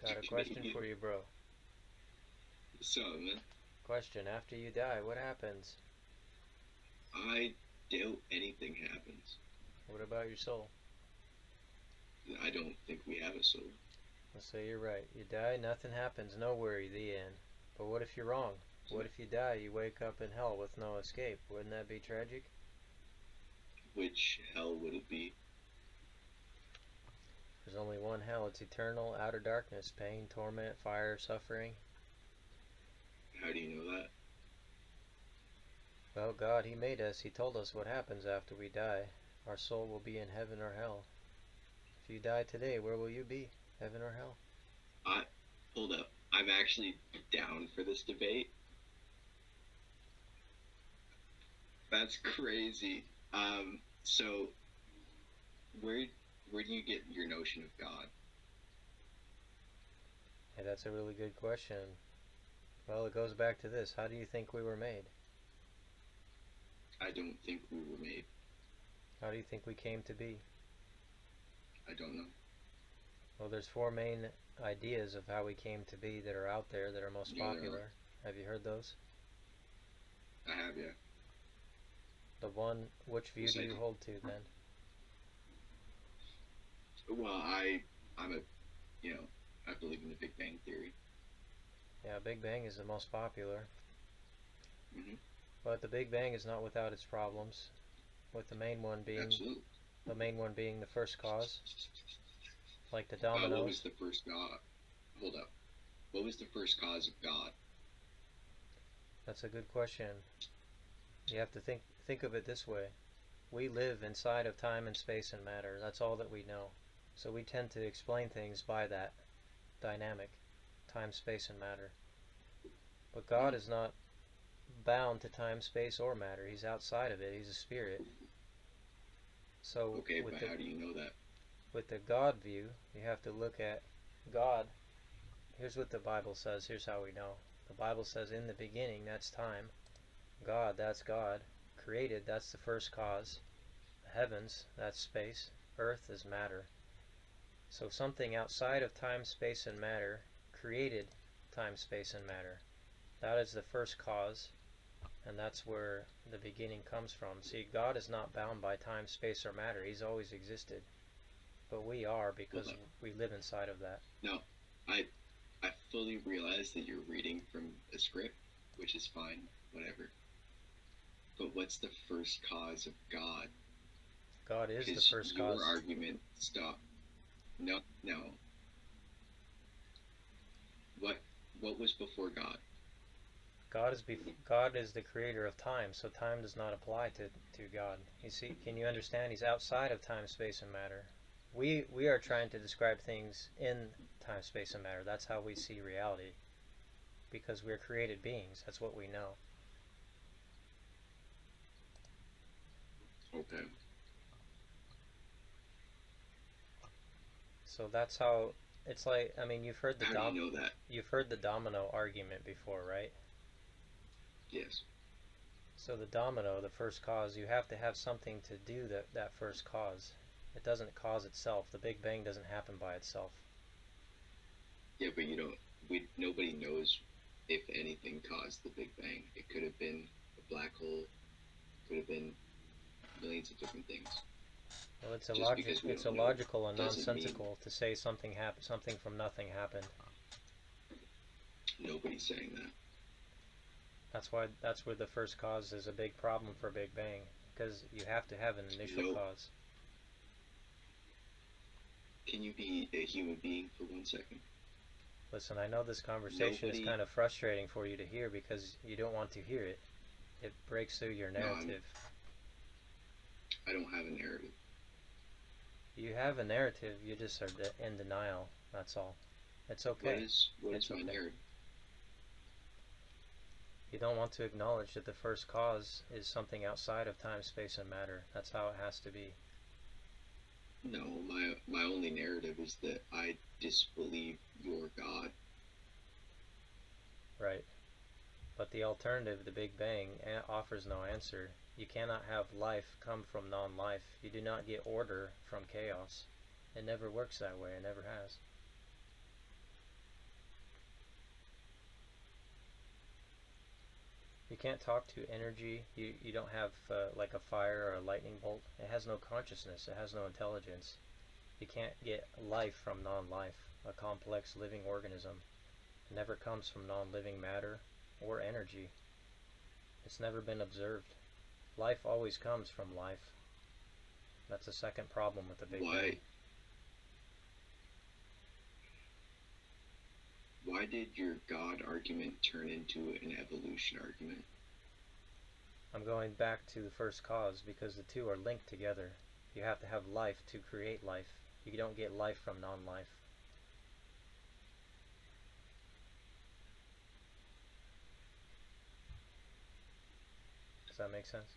Got a question for you, bro. So, man, Question, after you die, what happens? I doubt anything happens. What about your soul? I don't think we have a soul. Let's say you're right. You die, nothing happens, no worry, the end. But what if you're wrong? So, What if you die, you wake up in hell with no escape? Wouldn't that be tragic? which hell would it be? There's only one hell. It's eternal, outer darkness, pain, torment, fire, suffering. How do you know that? Well, God, He made us. He told us what happens after we die. Our soul will be in heaven or hell. If you die today, where will you be? Heaven or hell? I hold up. I'm actually down for this debate. That's crazy. So where where do you get your notion of God? Hey, that's a really good question. Well, it goes back to this. How do you think we were made? I don't think we were made. How do you think we came to be? I don't know. Well, there's four main ideas of how we came to be that are out there that are most Yeah, there are. popular. Have you heard those? I have, yeah. Which view Yes, do I you do. hold to then? Well, I'm a you know I believe in the Big Bang theory. Yeah, Big Bang is the most popular. Hmm. But the Big Bang is not without its problems, with Absolutely. the main one being the first cause, like the What was dominoes. the first God? Hold up. What was the first cause of God? That's a good question. You have to think of it this way. We live inside of time and space and matter. That's all that we know. So we tend to explain things by that dynamic, time, space, and matter. But God Hmm. is not bound to time, space, or matter. He's outside of it. He's a spirit. So Okay, but how do you know that? with the God view, you have to look at God. Here's what the Bible says. Here's how we know. The Bible says, in the beginning, that's time. God, that's God. Created, that's the first cause. The heavens, that's space. Earth is matter. So something outside of time, space, and matter created time, space, and matter. That is the first cause, and that's where the beginning comes from. See, God is not bound by time, space, or matter. He's always existed. But we are Hold because up. we live inside of that. No, I I fully realize that you're reading from a script, which is fine, whatever. But what's the first cause of God? God is the Because first your cause. argument stop. No, no. What what was before God? God is the creator of time, so time does not apply to God. You see, can you understand? He's outside of time, space, and matter. We are trying to describe things in time, space, and matter. That's how we see reality, because we're created beings. That's what we know. Okay. So that's how it's like. I mean, How do you know that? you've heard the domino argument before, right? Yes. So the domino, the first cause, you have to have something to do that first cause. It doesn't cause itself. The Big Bang doesn't happen by itself. Yeah, but you don't. We nobody knows if anything caused the Big Bang. It could have been a black hole. Could have been millions of different things. Well, Just because we it's don't know illogical and doesn't mean nonsensical to say something from nothing happened. nobody's saying that. That's where the first cause is a big problem for Big Bang, because you have to have an initial No. cause. Can you be a human being for 1 second? Listen, I know this conversation is Nobody. kind of frustrating for you to hear because you don't want to hear it. It breaks through your No, I'm. narrative. I don't have a narrative. You have a narrative, you just are in denial. That's all. It's okay. What is It's my okay. narrative? You don't want to acknowledge that the first cause is something outside of time, space, and matter. That's how it has to be. No, my only narrative is that I disbelieve your God. Right. But the alternative, the Big Bang, offers no answer. You cannot have life come from non-life. You do not get order from chaos. It never works that way. It never has. You can't talk to energy. You don't have like a fire or a lightning bolt. It has no consciousness. It has no intelligence. You can't get life from non-life. A complex living organism never comes from non-living matter or energy. It's never been observed. Life always comes from life. That's the second problem with the Big Bang. Why did your God argument turn into an evolution argument? I'm going back to the first cause because the two are linked together. You have to have life to create life. You don't get life from non-life. Does that make sense?